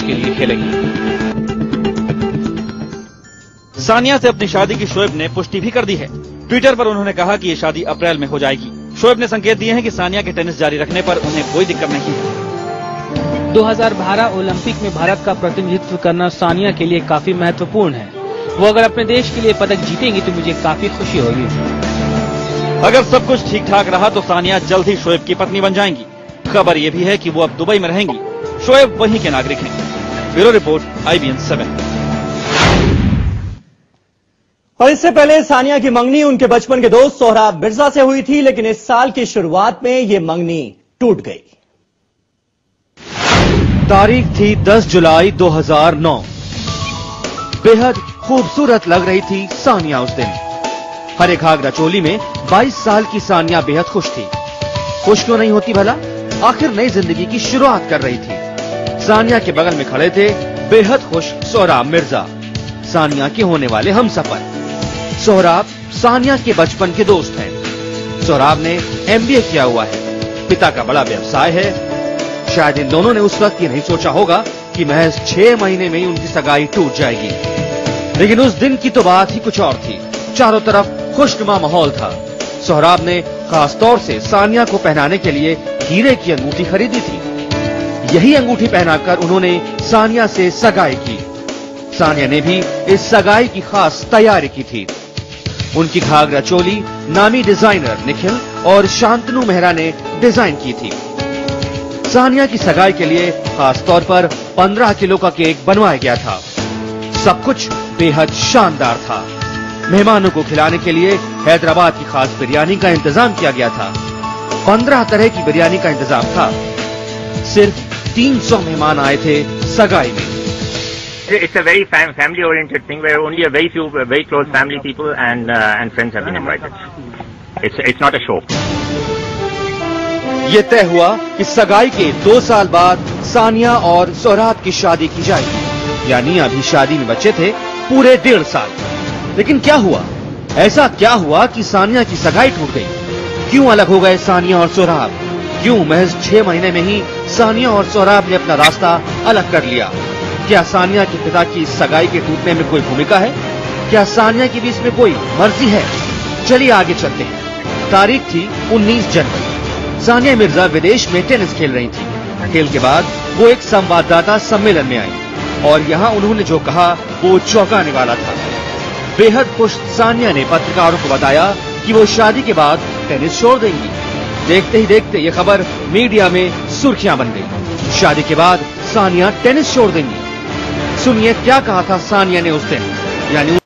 देश के लिए खेलेंगी। सानिया से अपनी शादी की शोएब ने पुष्टि भी कर दी है। ट्विटर पर उन्होंने कहा कि ये शादी अप्रैल में हो जाएगी। शोएब ने संकेत दिए हैं कि सानिया के टेनिस जारी रखने पर उन्हें कोई दिक्कत नहीं है। 2012 ओलंपिक में भारत का प्रतिनिधित्व करना सानिया के लिए काफी महत्वपूर्ण है। वो अगर अपने देश के लिए पदक जीतेंगी तो मुझे काफी खुशी होगी। अगर सब कुछ ठीक ठाक रहा तो सानिया जल्द ही शोएब की पत्नी बन जाएंगी। खबर ये भी है कि वो अब दुबई में रहेंगी। शोएब वहीं के नागरिक हैं। Bureau report, IBN 7। और इससे पहले सानिया की मंगनी उनके बचपन के दोस्त सोहराब मिर्जा से हुई थी, लेकिन इस साल की शुरुआत में ये मंगनी टूट गई। तारीख थी 10 जुलाई 2009। बेहद खूबसूरत लग रही थी सानिया उस दिन। हरे घाघरा चोली में 22 साल की सानिया बेहद खुश थी। खुश क्यों नहीं होती भला? आखिर नई जिंदगी की शुरुआत कर रही थी। सानिया के बगल में खड़े थे बेहद खुश सोहराब मिर्जा, सानिया के होने वाले हमसफर। सोहराब सानिया के बचपन के दोस्त हैं। सोहराब ने MBA किया हुआ है, पिता का बड़ा व्यवसाय है। शायद इन दोनों ने उस वक्त ये नहीं सोचा होगा कि महज 6 महीने में ही उनकी सगाई टूट जाएगी। लेकिन उस दिन की तो बात ही कुछ और थी। चारों तरफ खुशनुमा माहौल था। सोहराब ने खास तौर से सानिया को पहनाने के लिए हीरे की अंगूठी खरीदी थी। यही अंगूठी पहनाकर उन्होंने सानिया से सगाई की। सानिया ने भी इस सगाई की खास तैयारी की थी। उनकी घाघरा चोली नामी डिजाइनर निखिल और शांतनु मेहरा ने डिजाइन की थी। सानिया की सगाई के लिए खास तौर पर 15 किलो का केक बनवाया गया था। सब कुछ बेहद शानदार था। मेहमानों को खिलाने के लिए हैदराबाद की खास बिरयानी का इंतजाम किया गया था। 15 तरह की बिरयानी का इंतजाम था। सिर्फ 300 मेहमान आए थे सगाई में। It's a very family-oriented thing where only a very few very close family people and friends have been invited. It's not a show. ये तय हुआ कि सगाई के 2 साल बाद सानिया और सोहराब की शादी की जाएगी। यानी अभी शादी में बचे थे पूरे 1.5 साल। लेकिन क्या हुआ? ऐसा क्या हुआ कि सानिया की सगाई टूट गई? क्यों अलग हो गए सानिया और सोहराब? क्यों महज 6 महीने में ही सानिया और सोहराब ने अपना रास्ता अलग कर लिया? क्या सानिया के पिता की सगाई के टूटने में कोई भूमिका है? क्या सानिया की भी इसमें कोई मर्जी है? चलिए आगे चलते हैं। तारीख थी 19 जनवरी। सानिया मिर्जा विदेश में टेनिस खेल रही थी। खेल के बाद वो एक संवाददाता सम्मेलन में आई और यहाँ उन्होंने जो कहा वो चौंकाने वाला था। बेहद खुश सानिया ने पत्रकारों को बताया कि वो शादी के बाद टेनिस छोड़ देंगी। देखते ही देखते ये खबर मीडिया में सुर्खियां बन गई। शादी के बाद सानिया टेनिस छोड़ देंगी। सुनिए क्या कहा था सानिया ने उस दिन, यानी